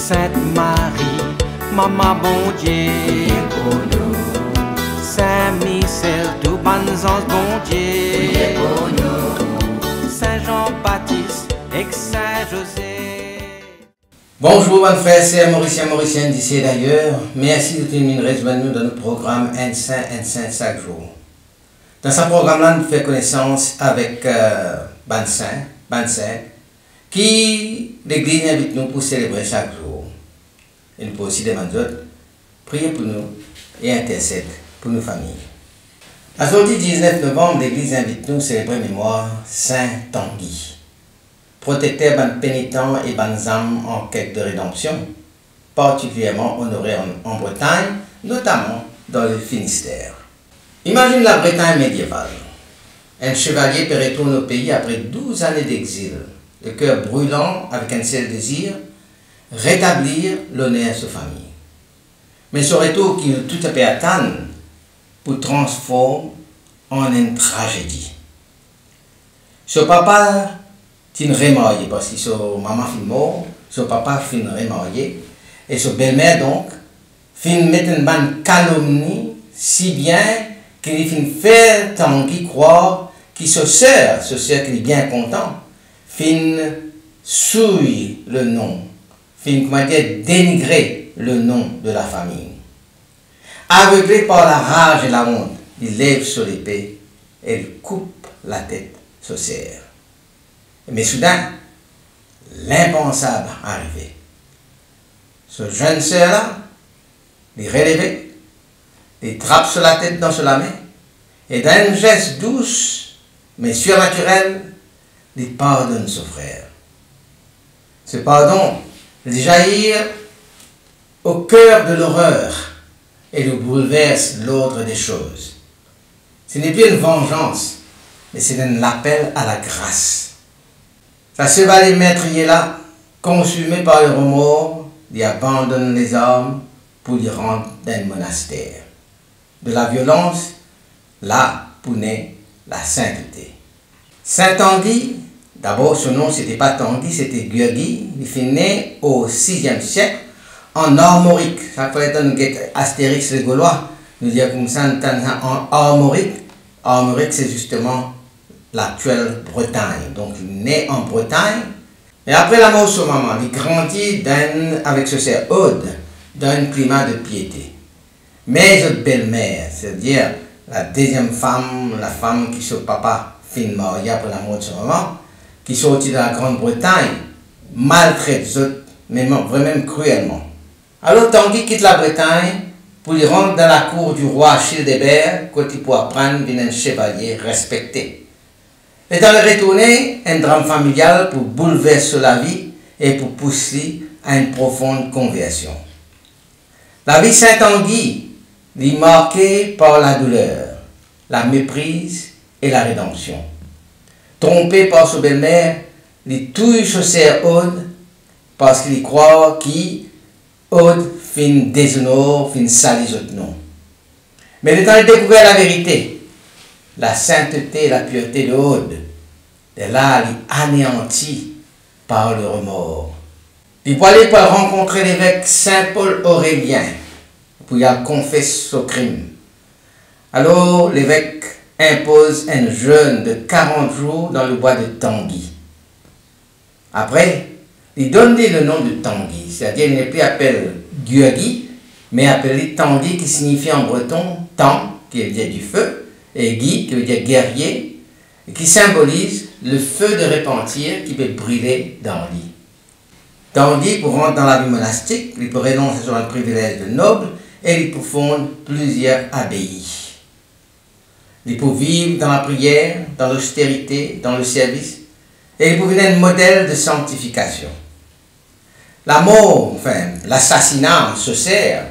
Sainte Marie, Maman bon Dieu, pour nous, Saint-Michel, tout bon sens bon Dieu, pour nous. Saint-Jean-Baptiste et Saint-José. Bonjour, bonne frère, c'est Mauricien d'ici et d'ailleurs. Merci de tenir nous dans notre programme Un Saint chaque jour. Dans ce programme-là, nous faisons connaissance avec Ban Saint, qui l'Église invite nous pour célébrer chaque jour. Et nous pouvons aussi demander prier pour nous et intercéder pour nos familles. À sortie 19 novembre, l'Église invite nous à célébrer mémoire Saint Tanguy, protecteur ban pénitents et ban âmes en quête de rédemption, particulièrement honoré en Bretagne, notamment dans le Finistère. Imagine la Bretagne médiévale. Un chevalier peut retourner au pays après 12 années d'exil, le cœur brûlant avec un seul désir, rétablir l'honneur à sa famille. Mais ce retour qu'il tout à fait attendre pour transformer en une tragédie. Son papa est remarié parce que son maman est mort, son papa est remarié et son belle-mère donc fin mettre une bonne calomnie si bien qu'il fin faire Tanguy croire que sa sœur qui est bien content, fin souille le nom, fin comment dire dénigrer le nom de la famille. Aveuglé par la rage et la honte, il lève sur l'épée et il coupe la tête sa sœur. Mais soudain, l'impensable arrivé. Ce jeune sœur-là, il relève, il trappe sur la tête dans la main, et d'un geste douce, mais surnaturel, il pardonne son frère. Ce pardon, il jaillit au cœur de l'horreur et le bouleverse l'ordre des choses. Ce n'est plus une vengeance, mais c'est un appel à la grâce. Ça se va les meurtriers là, consumés par le remords, ils abandonnent les armes pour les rendre dans un monastère. De la violence, là, pour naître la sainteté. Saint Tanguy, d'abord son nom c'était pas Tanguy, c'était Guerguy, il fut né au 6e siècle en Armorique. Ça peut être un Astérix les Gaulois, nous disons comme ça en Armorique. Armorique c'est justement l'actuelle Bretagne. Donc il est né en Bretagne. Et après la mort de sa maman, il grandit avec sa sœur Aude dans un climat de piété. Mais cette belle-mère, c'est-à-dire la deuxième femme, la femme qui son papa fit marier après la mort de sa maman, qui sortit de la Grande-Bretagne, maltraite autres, mais vraiment cruellement. Alors Tanguy quitte la Bretagne pour y rentrer dans la cour du roi Childebert, côté pour apprendre d'un chevalier respecté. Et dans le retourné, un drame familial pour bouleverser la vie et pour pousser à une profonde conversion. La vie de Saint Tanguy est marquée par la douleur, la méprise et la rédemption. Trompé par sa belle-mère, il touille sa sœur Aude parce qu'il croit qu'Aude fin déshonore, fin salit son nom. Mais le temps de découvrir la vérité, la sainteté et la pureté de Aude, et là, il est anéanti par le remords. Il va aller pour rencontrer l'évêque Saint-Paul Aurélien pour y confesser son crime. Alors, l'évêque impose un jeûne de 40 jours dans le bois de Tanguy. Après, il donne le nom de Tanguy, c'est-à-dire il n'est plus appelé Guerguy, mais appelé Tanguy qui signifie en breton Tang, qui veut dire du feu, et Guy qui veut dire guerrier, et qui symbolise le feu de repentir qui peut brûler dans lui. Tanguy, pour rentrer dans la vie monastique, il peut renoncer sur un privilège de noble et il peut fondre plusieurs abbayes. Il peut vivre dans la prière, dans l'austérité, dans le service, et il peut devenir un modèle de sanctification. La mort, enfin, l'assassinat sorcière,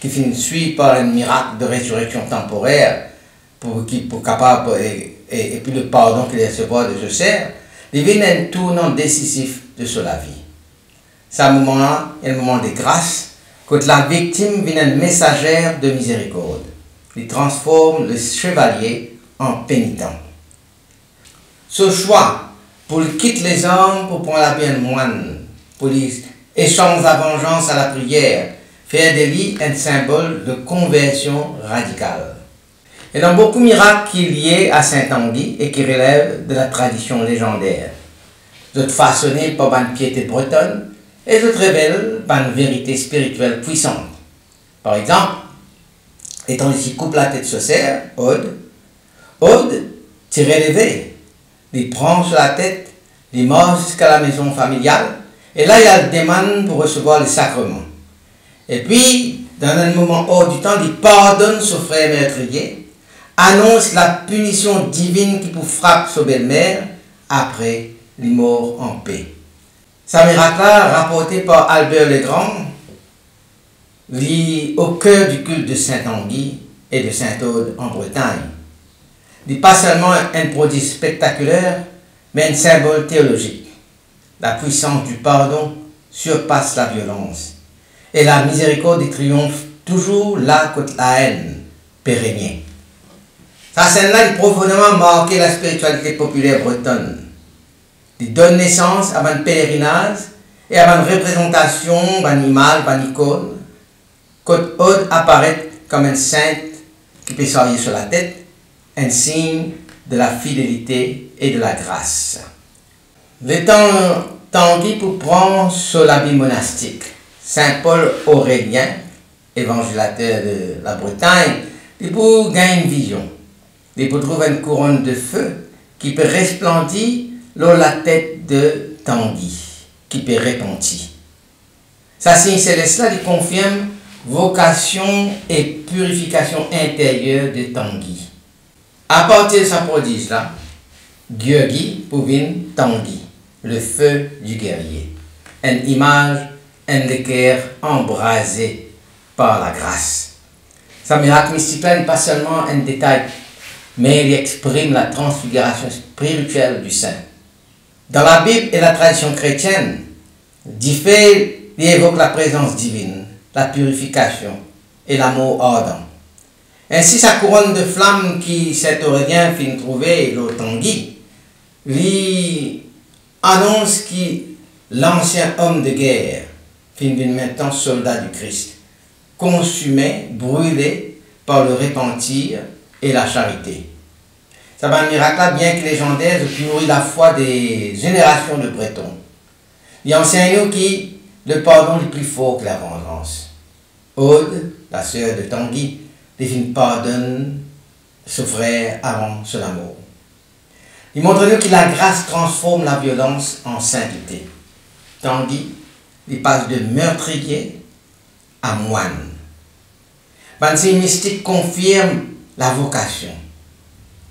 qui finit suivi par un miracle de résurrection temporaire, pour capable et puis le pardon qu'il recevra de ce cerf, il devient un tournant décisif de sa vie. C'est un moment-là, un moment de grâce, quand la victime devient une messagère de miséricorde. Il transforme le chevalier en pénitent. Ce choix pour quitter les hommes pour prendre la vie de moine, pour échange la vengeance à la prière, faire de lui un symbole de conversion radicale. Et dans beaucoup de miracles qui sont liés à Saint-Tanguy et qui relèvent de la tradition légendaire, d'autres façonnés par une piété bretonne et d'autres révèlent par une vérité spirituelle puissante. Par exemple, étant ici coupe la tête sur serre, Aude tire l'éveil, il prend sur la tête, il marche jusqu'à la maison familiale et là il a le demande pour recevoir le sacrement. Et puis, dans un moment hors du temps, il pardonne son frère meurtrier, annonce la punition divine qui pour frapper sa belle-mère, après les morts en paix. Ce miracle-là, rapporté par Albert le Grand, lie au cœur du culte de Saint-Tanguy et de Saint-Aude en Bretagne. Il n'est pas seulement un prodige spectaculaire, mais un symbole théologique. La puissance du pardon surpasse la violence. Et la miséricorde triomphe toujours là contre la haine pérennière. Sa scène-là, il profondément marqué la spiritualité populaire bretonne. Il donne naissance à un pèlerinage et à une représentation d'un animal, d'une icône. Quand Aude apparaît comme une sainte qui peut s'arrier sur la tête, un signe de la fidélité et de la grâce. Le temps Tanguy pour prendre sur l'habit monastique. Saint Paul Aurélien, évangélateur de la Bretagne, il peut gagner une vision. Il peut trouver une couronne de feu qui peut resplendir dans la tête de Tanguy, qui peut repentir. Sa signe céleste-là, il confirme vocation et purification intérieure de Tanguy. À partir de sa prodige-là, Guerguy pouvine Tanguy, le feu du guerrier. Une image, un équerre embrasé par la grâce. Ce miracle mystique n'est pas seulement un détail, mais il exprime la transfiguration spirituelle du saint. Dans la Bible et la tradition chrétienne, dit fait, il évoque la présence divine, la purification et l'amour ardent. Ainsi, sa couronne de flammes qui Saint Aurélien fit trouver au Tanguy, lui annonce que l'ancien homme de guerre, fin d'une maintenant soldat du Christ, consumé, brûlé par le repentir et la charité. Ça va un miracle bien que légendaire depuis nourrir la foi des générations de Bretons. Il enseigne nous qui le pardon est plus fort que la vengeance. Aude, la sœur de Tanguy, pardonne son frère avant son amour. Il montre nous que la grâce transforme la violence en sainteté. Tanguy, il passe de meurtrier à moine. Le signe mystique confirme la vocation.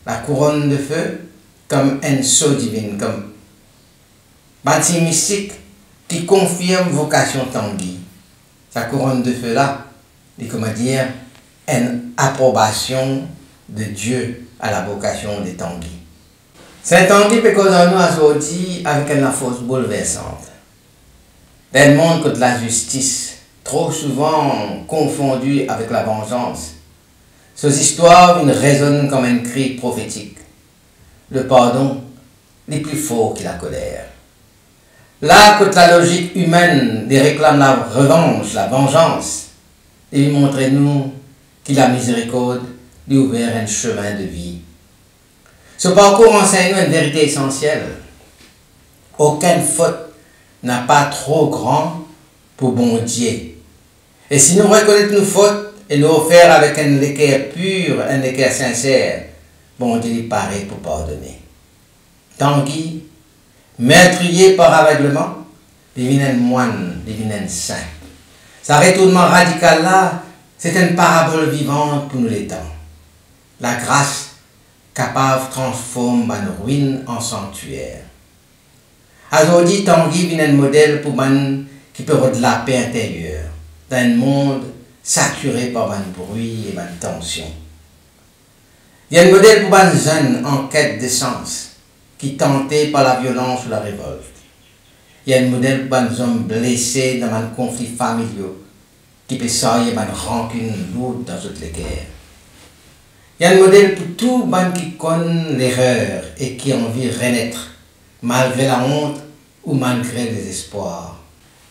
La couronne de feu comme un sceau divin, comme le signe mystique qui confirme vocation Tanguy. Sa couronne de feu là, c'est comment dire, une approbation de Dieu à la vocation de Tanguy. Saint Tanguy peut causer nous aujourd'hui avec une force bouleversante. D'un monde contre la justice, trop souvent confondu avec la vengeance. Ces histoires résonnent comme un cri prophétique. Le pardon n'est plus fort que la colère. Là, contre la logique humaine, il réclame la revanche, la vengeance, et il montre nous que la miséricorde lui ouvert un chemin de vie. Ce parcours enseigne une vérité essentielle. Aucune faute n'a pas trop grand pour bon Dieu. Et si nous reconnaissons nos fautes et nous offrir avec un équerre pur, un équerre sincère, bon Dieu lui paraît pour pardonner. Tanguy, meurtrier par aveuglement, devient un moine, devient un saint. Ce retournement radical là, c'est une parabole vivante pour nous les temps. La grâce capable transforme une ruine en sanctuaire. Aujourd'hui, Tanguy devient un modèle pour man qui peut avoir de la paix intérieure, dans un monde saturé par un bruit et une tension. Il y a un modèle pour un jeune en quête de sens, qui tenté par la violence ou la révolte. Il y a un modèle pour un homme blessé dans un conflit familial, qui peut sailler une rancune lourde dans toutes les guerres. Il y a un modèle pour tout le monde qui connaît l'erreur et qui a envie de renaître, malgré la honte ou malgré les espoirs.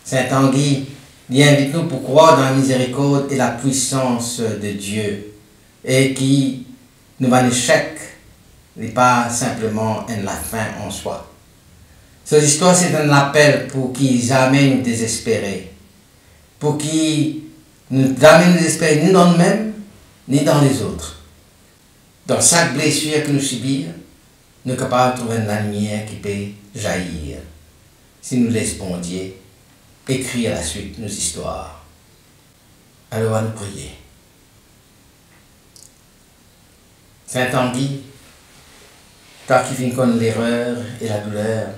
Saint Tanguy, il invite-nous pour croire dans la miséricorde et la puissance de Dieu et qui nous va l'échec n'est pas simplement la fin en soi. Cette histoire, c'est un appel pour qui jamais nous désespérer, pour qui nous jamais nous désespérer ni dans nous-mêmes, ni dans les autres. Dans chaque blessure que nous subissons, nous sommes capables de trouver la lumière qui peut jaillir. Si nous laissons bon Dieu écrire la suite de nos histoires. Alors, à nous prier. Saint Tanguy, toi qui viens connaître l'erreur et la douleur,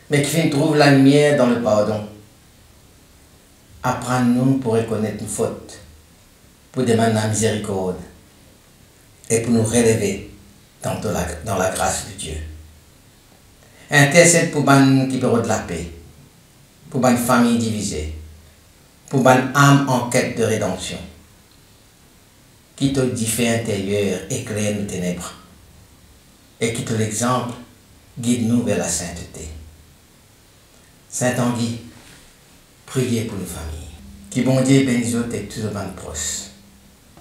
mais qui viens trouver la lumière dans le pardon. Apprends-nous pour reconnaître nos fautes, pour demander la miséricorde et pour nous relever dans la grâce de Dieu. Intercède pour les qui peuvent de la paix, pour les familles divisées, pour les âmes en quête de rédemption. Quitte le diffé intérieur, éclaire nos ténèbres, et quitte l'exemple, guide-nous vers la sainteté. Saint Tanguy, priez pour nos familles. Que bon Dieu bénisse eux et toujours dans le proche.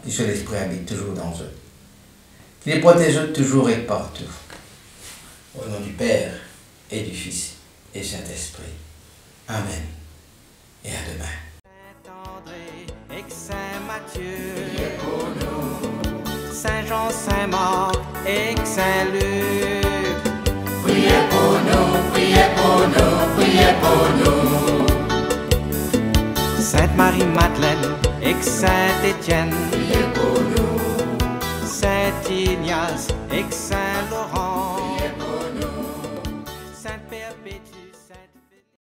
Que ce l'Esprit habite toujours dans eux. Qu'il les protège toujours et partout. Au nom du Père et du Fils et Saint-Esprit. Amen. Et à demain. Saint-André et Saint Matthieu, priez pour nous. Saint-Jean, Saint-Marc et Saint-Luc, priez pour nous, priez pour nous, priez pour nous. Sainte Marie-Madeleine et Saint-Étienne, priez pour nous. Saint Ignace et Saint Laurent,